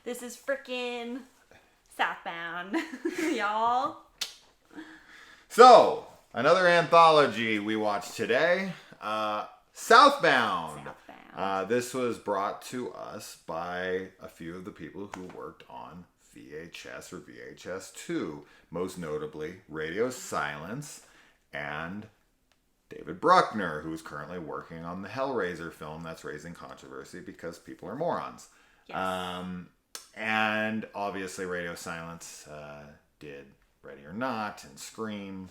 This is freaking Southbound, y'all. So, another anthology we watched today, Southbound. This was brought to us by a few of the people who worked on VHS or VHS 2, most notably Radio Silence and David Bruckner, who's currently working on the Hellraiser film that's raising controversy because people are morons. Yes. And obviously Radio Silence did Ready or Not and Scream.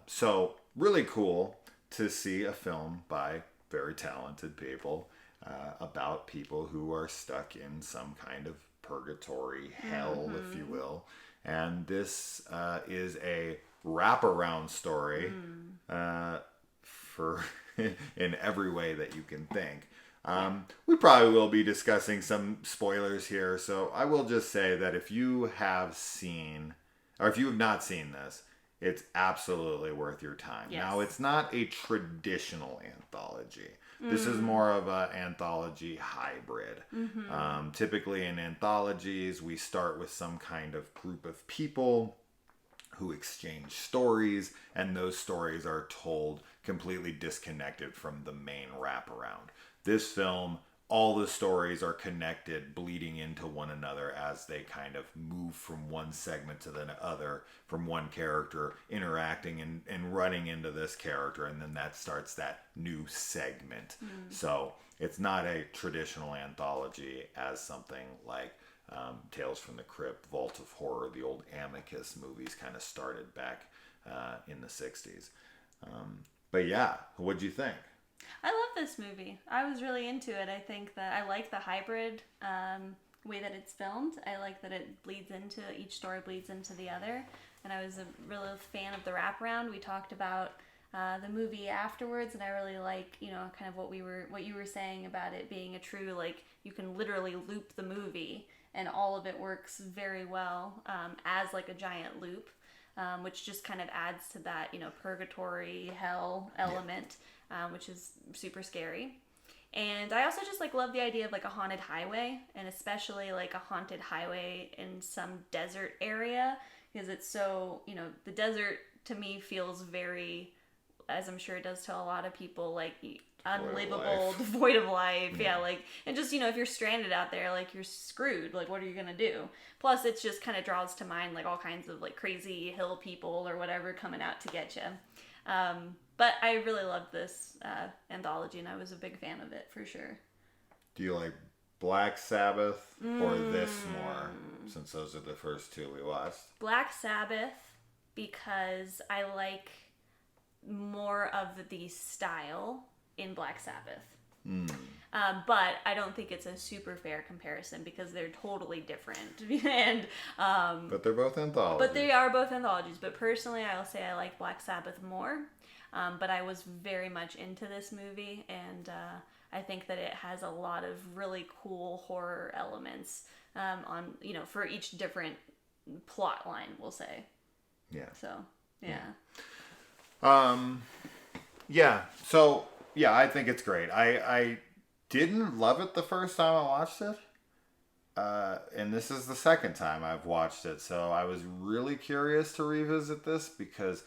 So really cool to see a film by very talented people about people who are stuck in some kind of purgatory, hell, if you will. And this is a wraparound story for in every way that you can think. We probably will be discussing some spoilers here, so I will just say that if you have seen, or if you have not seen this, it's absolutely worth your time. Yes. Now, it's not a traditional anthology. This is more of an anthology hybrid. Typically in anthologies, we start with some kind of group of people who exchange stories, and those stories are told completely disconnected from the main wraparound. This film, all the stories are connected, bleeding into one another as they kind of move from one segment to the other, from one character interacting and running into this character, and then that starts that new segment. So it's not a traditional anthology as something like Tales from the Crypt, Vault of Horror, the old Amicus movies kind of started back in the 60s. But yeah, what'd you think? I love this movie. I was really into it. I think that I like the hybrid way that it's filmed. I like that it bleeds into, each story bleeds into the other. And I was a real fan of the wraparound. We talked about the movie afterwards, and I really like, kind of what you were saying about it being a true, like, you can literally loop the movie, and all of it works very well as like a giant loop, which just kind of adds to that, purgatory, hell element. Which is super scary. And I also just love the idea of a haunted highway, and especially a haunted highway in some desert area, because it's so, the desert to me feels very, as I'm sure it does to a lot of people, unlivable, devoid of life. Yeah, and just, if you're stranded out there, you're screwed. What are you gonna do? Plus, it just kind of draws to mind all kinds of crazy hill people or whatever coming out to get you. But I really loved this anthology, and I was a big fan of it, for sure. Do you like Black Sabbath or this more, since those are the first two we watched? Black Sabbath, because I like more of the style in Black Sabbath. But I don't think it's a super fair comparison, because they're totally different. And but they're both anthologies. But they are both anthologies. But personally, I'll say I like Black Sabbath more. But I was very much into this movie, and I think that it has a lot of really cool horror elements for each different plot line, we'll say. Yeah. So, yeah. So, yeah, I think it's great. I didn't love it the first time I watched it. And this is the second time I've watched it. So I was really curious to revisit this, because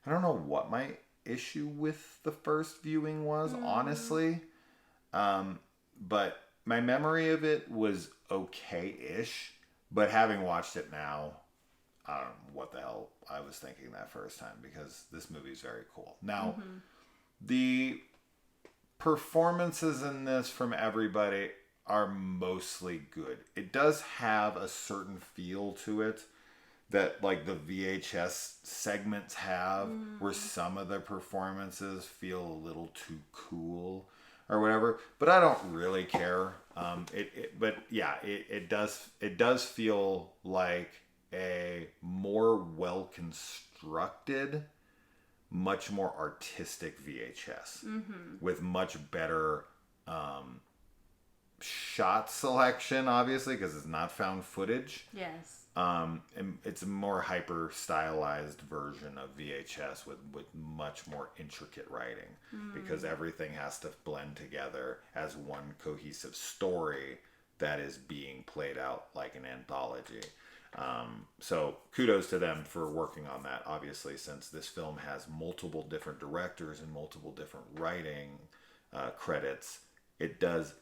I don't know what my issue with the first viewing was, honestly. But my memory of it was okay-ish. But having watched it now, I don't know what the hell I was thinking that first time, because this movie's very cool. Now, the performances in this from everybody are mostly good. It does have a certain feel to it that the VHS segments have, where some of the performances feel a little too cool or whatever, but I don't really care. It does feel like a more well constructed, much more artistic VHS with much better shot selection, obviously, because it's not found footage. Yes. And it's a more hyper stylized version of VHS with much more intricate writing, because everything has to blend together as one cohesive story that is being played out like an anthology. So kudos to them for working on that, obviously, since this film has multiple different directors and multiple different writing credits. It does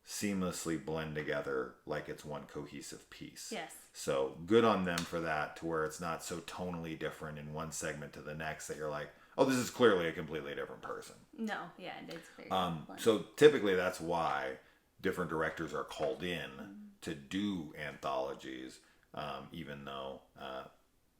seamlessly blend together like it's one cohesive piece. Yes. So good on them for that, to where it's not so tonally different in one segment to the next that you're like, oh, this is clearly a completely different person. No, yeah, it's very so typically that's why different directors are called in to do anthologies, even though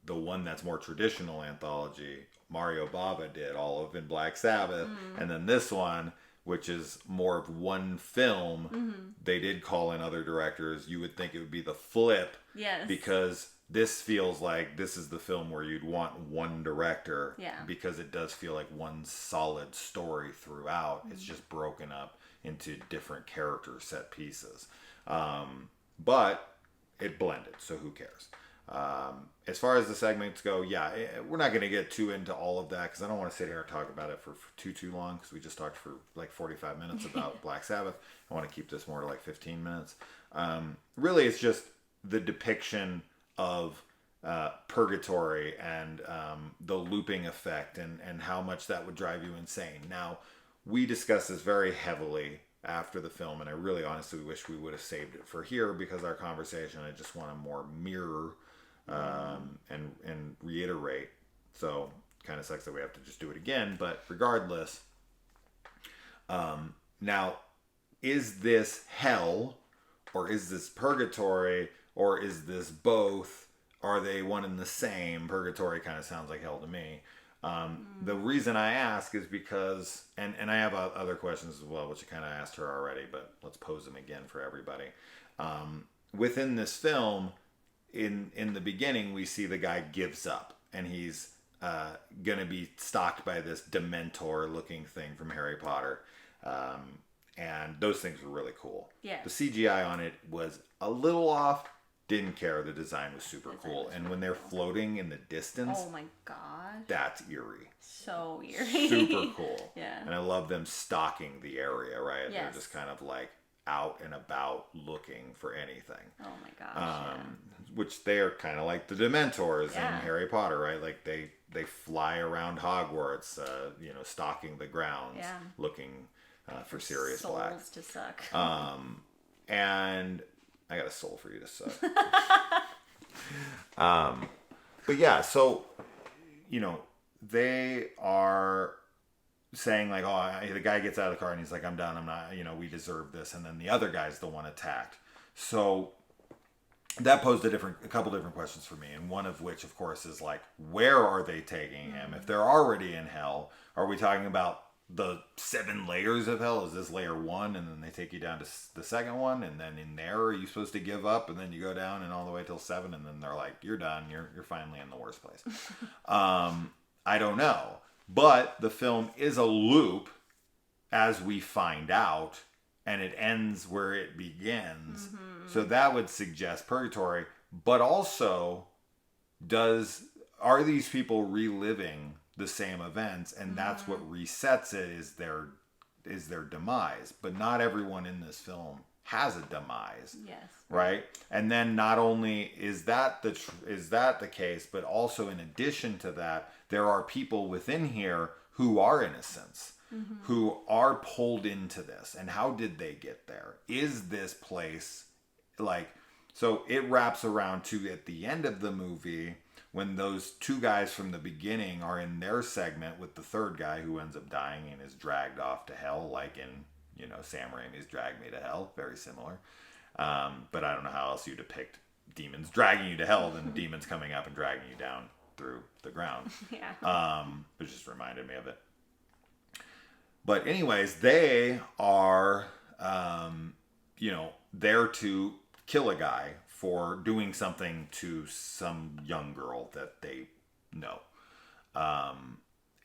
the one that's more traditional anthology, Mario Bava did all of in Black Sabbath, and then this one, which is more of one film, they did call in other directors. You would think it would be the flip. Yes. Because this feels like this is the film where you'd want one director. Yeah. Because it does feel like one solid story throughout. It's just broken up into different character set pieces. But it blended, so who cares? As far as the segments go, yeah, we're not going to get too into all of that because I don't want to sit here and talk about it for too long, because we just talked for like 45 minutes about Black Sabbath. I want to keep this more to like 15 minutes. Really, it's just the depiction of purgatory and the looping effect and how much that would drive you insane. Now, we discussed this very heavily after the film, and I really honestly wish we would have saved it for here, because our conversation, I just want to more mirror and reiterate. So kind of sucks that we have to just do it again, but regardless, now, is this hell, or is this purgatory, or is this both? Are they one and the same? Purgatory kind of sounds like hell to me. The reason I ask is because, and I have other questions as well, which I kind of asked her already, but let's pose them again for everybody. Within this film, in the beginning, we see the guy gives up, and he's going to be stalked by this Dementor-looking thing from Harry Potter. And those things were really cool. Yeah. The CGI on it was a little off. Didn't care. The design was super cool. And when they're floating in the distance, oh my gosh, that's eerie. So eerie. Super cool. Yeah. And I love them stalking the area, right? Yes. They're just kind of like out and about looking for anything. Oh my gosh. Yeah. Which they are kind of like the Dementors in Yeah. Harry Potter, right? Like they fly around Hogwarts, stalking the grounds, Yeah. looking for Sirius Souls Black. to suck. And I got a soul for you to suck. But yeah, so, they are saying like, oh, the guy gets out of the car and he's like, I'm done. I'm not, we deserve this. And then the other guy's the one attacked. So that posed a couple different questions for me. And one of which, of course, is like, where are they taking him? If they're already in hell, are we talking about the 7 layers of hell? Is this layer 1, and then they take you down to the second one, and then in there are you supposed to give up, and then you go down and all the way till 7, and then they're like, you're done, you're finally in the worst place. I don't know, but the film is a loop, as we find out, and it ends where it begins. So that would suggest purgatory, but also are these people reliving the same events, and that's what resets it, is their demise. But not everyone in this film has a demise. Yes. Right? And then not only is that the case, but also in addition to that, there are people within here who are innocents, who are pulled into this. And how did they get there? Is this place so it wraps around to, at the end of the movie, when those 2 guys from the beginning are in their segment with the third guy who ends up dying and is dragged off to hell, like in, Sam Raimi's Drag Me to Hell, very similar. But I don't know how else you depict demons dragging you to hell than demons coming up and dragging you down through the ground. Yeah. It just reminded me of it. But anyways, they are, there to kill a guy for doing something to some young girl that they know.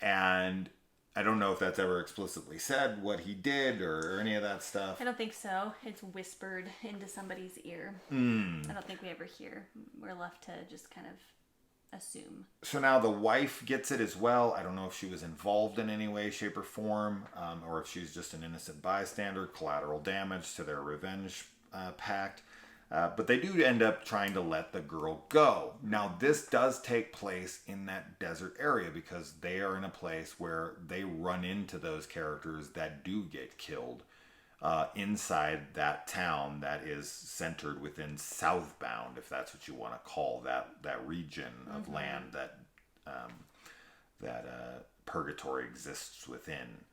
And I don't know if that's ever explicitly said what he did or any of that stuff. I don't think so. It's whispered into somebody's ear. I don't think we ever hear. We're left to just kind of assume. So now the wife gets it as well. I don't know if she was involved in any way, shape, or form, or if she's just an innocent bystander, collateral damage to their revenge pact. But they do end up trying to let the girl go. Now, this does take place in that desert area because they are in a place where they run into those characters that do get killed inside that town that is centered within Southbound, if that's what you want to call that region of land that Purgatory exists within.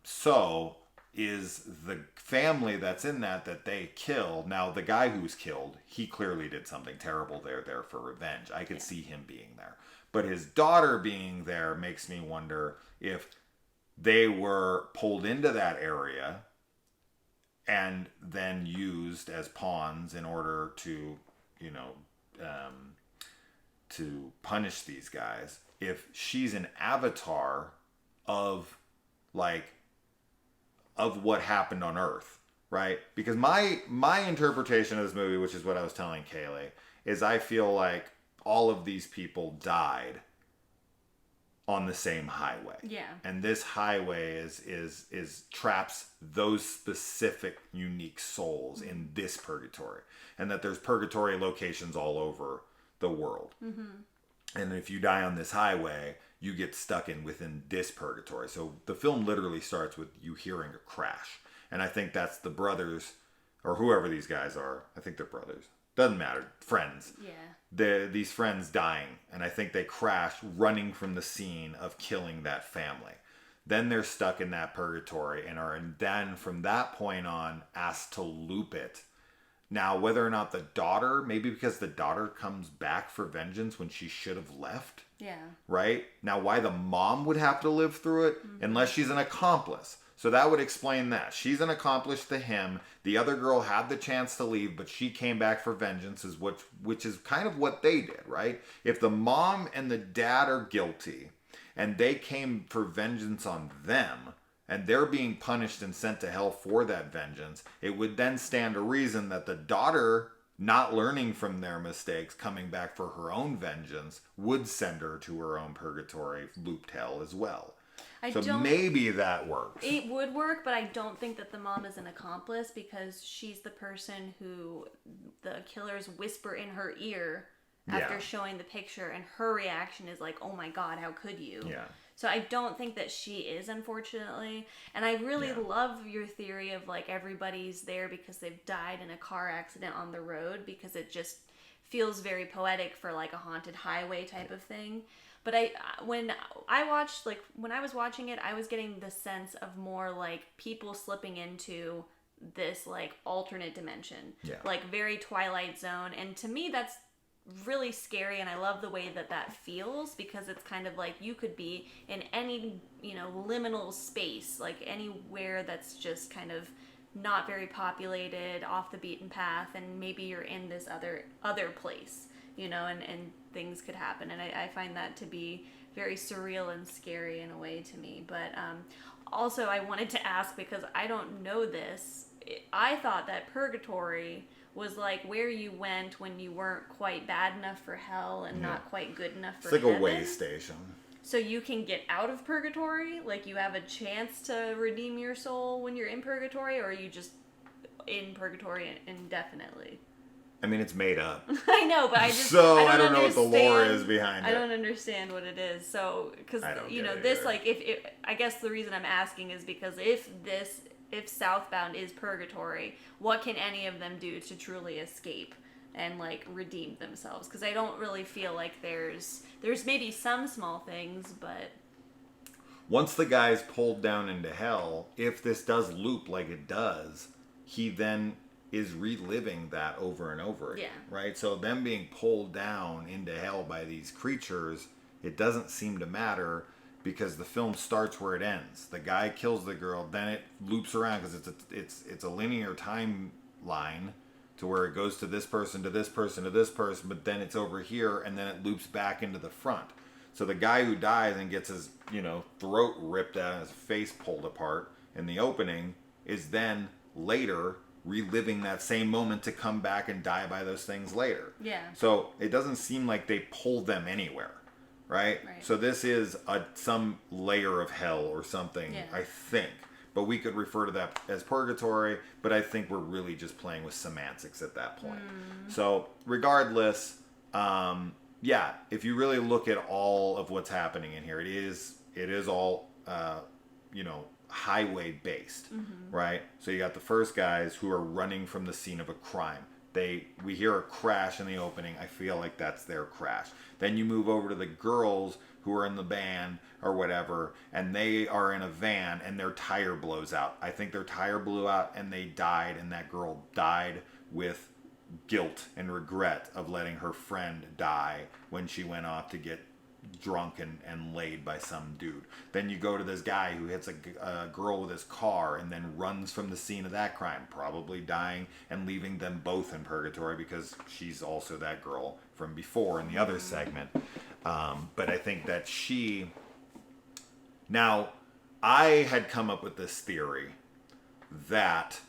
So is the family that's in that they kill. Now, the guy who's killed, he clearly did something terrible. They're there for revenge. I could see him being there. But his daughter being there makes me wonder if they were pulled into that area and then used as pawns in order to, to punish these guys. If she's an avatar of what happened on Earth, right? Because my interpretation of this movie, which is what I was telling Kaylee, is I feel like all of these people died on the same highway. Yeah. And this highway is traps those specific unique souls in this purgatory. And that there's purgatory locations all over the world. Mm-hmm. And if you die on this highway, you get stuck within this purgatory. So the film literally starts with you hearing a crash. And I think that's the brothers, or whoever these guys are. I think they're brothers. Doesn't matter. Friends. Yeah. These friends dying. And I think they crash running from the scene of killing that family. Then they're stuck in that purgatory and then from that point on asked to loop it. Now, whether or not the daughter, maybe because the daughter comes back for vengeance when she should have left. Yeah. Right? Now, why the mom would have to live through it, unless she's an accomplice. So that would explain that. She's an accomplice to him. The other girl had the chance to leave, but she came back for vengeance, which is kind of what they did, right? If the mom and the dad are guilty, and they came for vengeance on them, and they're being punished and sent to hell for that vengeance, it would then stand to reason that the daughter, not learning from their mistakes, coming back for her own vengeance, would send her to her own purgatory, looped hell as well. Maybe that works. It would work, but I don't think that the mom is an accomplice because she's the person who the killers whisper in her ear after showing the picture, and her reaction is like, oh my god, how could you? Yeah. So I don't think that she is, unfortunately. And I really love your theory of like everybody's there because they've died in a car accident on the road, because it just feels very poetic for like a haunted highway type of thing. But when I was watching it, I was getting the sense of more like people slipping into this like alternate dimension. Yeah. Like very Twilight Zone. And to me, that's really scary, and I love the way that feels, because it's kind of like you could be in any, liminal space, like anywhere that's just kind of not very populated, off the beaten path, and maybe you're in this other place, and things could happen. And I find that to be very surreal and scary in a way to me. But also I wanted to ask, because I don't know this, I thought that purgatory was like where you went when you weren't quite bad enough for hell and not quite good enough for heaven. It's like a way station. So you can get out of purgatory? Like you have a chance to redeem your soul when you're in purgatory, or are you just in purgatory indefinitely? I mean, it's made up. I know, but I don't know what the lore is behind it. I don't understand what it is. So, because, this, like, I guess the reason I'm asking is because if Southbound is purgatory, what can any of them do to truly escape and like redeem themselves? Because I don't really feel like there's maybe some small things, but once the guy's pulled down into hell, if this does loop like it does, he then is reliving that over and over again, right? So them being pulled down into hell by these creatures, it doesn't seem to matter, because the film starts where it ends. The guy kills the girl, then it loops around, because it's a linear timeline to where it goes to this person, to this person, to this person, but then it's over here, and then it loops back into the front. So the guy who dies and gets his throat ripped out and his face pulled apart in the opening is then later reliving that same moment to come back and die by those things later. Yeah. So it doesn't seem like they pull them anywhere. Right? So this is some layer of hell or something, I think. but we could refer to that as purgatory, but I think we're really just playing with semantics at that point. So regardless, yeah, if you really look at all of what's happening in here, it is all, highway based, right? So you got the first guys who are running from the scene of a crime. We hear a crash in the opening. I feel like that's their crash. Then you move over to the girls who are in the band or whatever, and they are in a van and their tire blows out. I think their tire blew out and they died, and that girl died with guilt and regret of letting her friend die when she went off to get drunk and laid by some dude. Then you go to this guy who hits a girl with his car and then runs from the scene of that crime, probably dying and leaving them both in purgatory because she's also that girl from before in the other segment. But I think that now I had come up with this theory that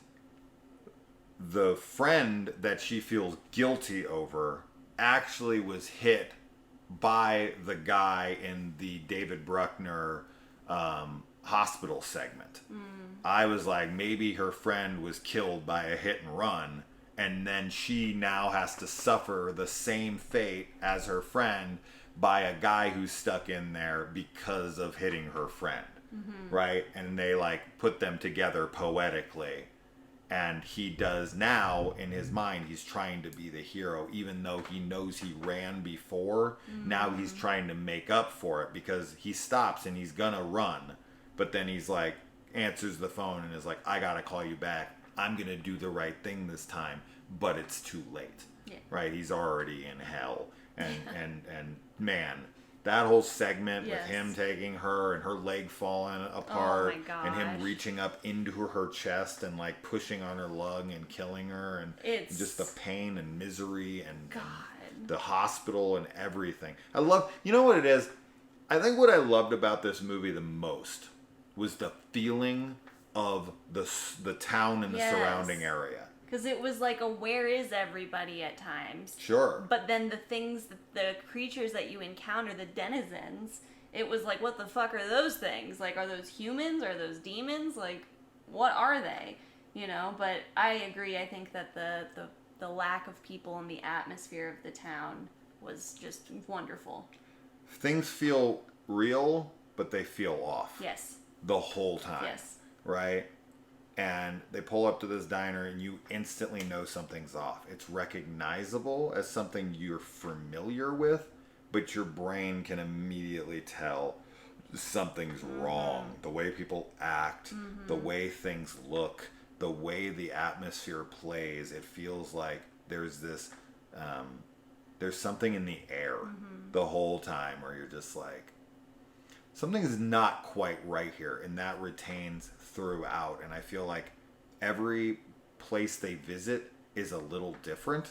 the friend that she feels guilty over actually was hit by the guy in the David Bruckner hospital segment. I was like, maybe her friend was killed by a hit and run, and then she now has to suffer the same fate as her friend by a guy who's stuck in there because of hitting her friend, right? And they like put them together poetically. And he does now, in his mind, he's trying to be the hero, even though he knows he ran before. Now he's trying to make up for it because he stops and he's gonna run. But then he's like, answers the phone and is like, I gotta call you back. I'm gonna do the right thing this time, but it's too late. Yeah. Right? He's already in hell. And man, that whole segment with him taking her and her leg falling apart and him reaching up into her chest and like pushing on her lung and killing her and just the pain and misery and the hospital and everything. You know what it is? I think what I loved about this movie the most was the feeling of the town and the surrounding area. Because it was like a where is everybody at times. Sure. But then the creatures that you encounter, the denizens, it was like, what the fuck are those things? Like, are those humans? Are those demons? Like, what are they? But I agree. I think that the lack of people and the atmosphere of the town was just wonderful. Things feel real, but they feel off. Yes. The whole time. Yes. Right? And they pull up to this diner and you instantly know something's off. It's recognizable as something you're familiar with, but your brain can immediately tell something's wrong. The way people act, the way things look, the way the atmosphere plays. It feels like there's this, there's something in the air the whole time where you're just like, something's not quite right here, and that retains throughout. And I feel like every place they visit is a little different,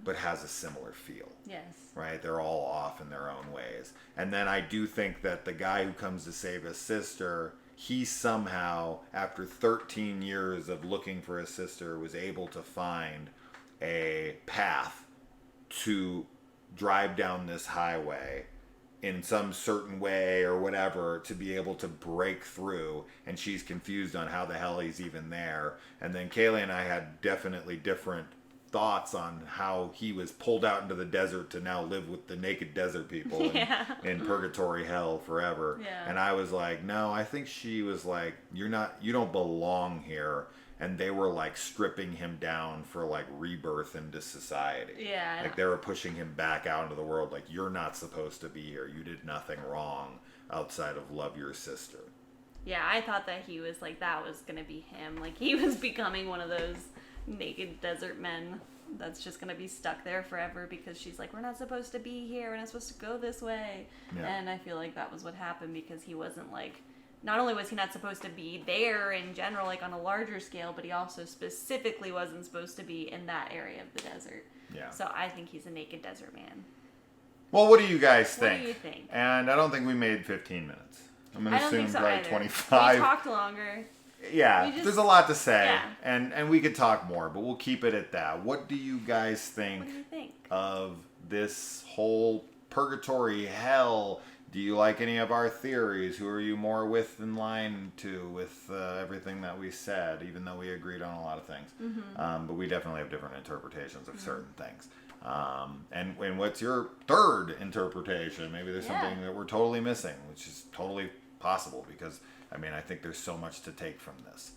but has a similar feel. Yes. Right? They're all off in their own ways. And then I do think that the guy who comes to save his sister, he somehow, after 13 years of looking for his sister, was able to find a path to drive down this highway in some certain way or whatever to be able to break through, and she's confused on how the hell he's even there. And then Kaylee and I had definitely different thoughts on how he was pulled out into the desert to now live with the naked desert people in purgatory hell forever. Yeah. And I was like, no, I think she was like, you don't belong here. And they were like stripping him down for like rebirth into society. Yeah. Like they were pushing him back out into the world. Like, you're not supposed to be here. You did nothing wrong outside of love your sister. Yeah, I thought that he was like, that was going to be him. Like, he was becoming one of those naked desert men that's just going to be stuck there forever because she's like, we're not supposed to be here. We're not supposed to go this way. Yeah. And I feel like that was what happened because he wasn't like, not only was he not supposed to be there in general, like on a larger scale, but he also specifically wasn't supposed to be in that area of the desert. Yeah. So I think he's a naked desert man. Well, what do you guys think? What do you think? And I don't think we made 15 minutes. I'm going to assume so like either. 25. We talked longer. Yeah, there's a lot to say. Yeah. And we could talk more, but we'll keep it at that. What do you guys think, of this whole purgatory hell Do you like any of our theories? Who are you more with in line to with everything that we said, even though we agreed on a lot of things? But we definitely have different interpretations of certain things. And what's your third interpretation? Maybe there's something that we're totally missing, which is totally possible because, I mean, I think there's so much to take from this.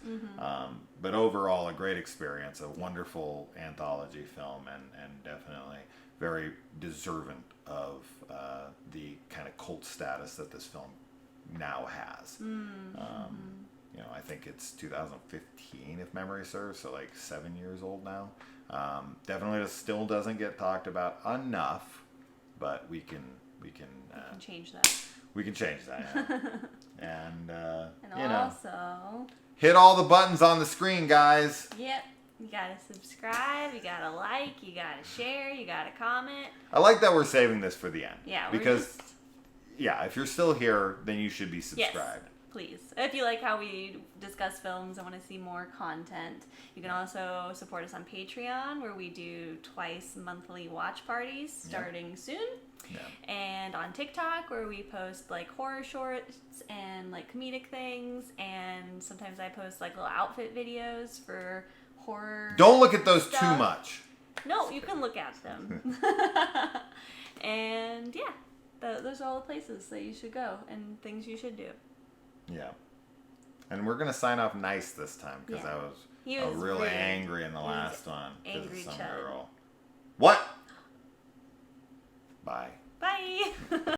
But overall, a great experience, a wonderful anthology film, and definitely very deserving of the kind of cult status that this film now has. You know, I think it's 2015, if memory serves, so like 7 years old now. Definitely still doesn't get talked about enough, but we can change that. We can change that. Yeah. And you also know, hit all the buttons on the screen, guys. Yep. You gotta subscribe, you gotta like, you gotta share, you gotta comment. I like that we're saving this for the end. Yeah, because if you're still here, then you should be subscribed. Yes, please. If you like how we discuss films and want to see more content, you can also support us on Patreon, where we do twice monthly watch parties starting soon. Yeah. And on TikTok, where we post like horror shorts and like comedic things, and sometimes I post like little outfit videos for horror. Don't look at those stuff. Too much. No, you can look at them. And yeah, those are all the places that you should go and things you should do. Yeah. And we're going to sign off nice this time because I was really angry in the last one. Angry some Chud. girl. What? Bye. Bye.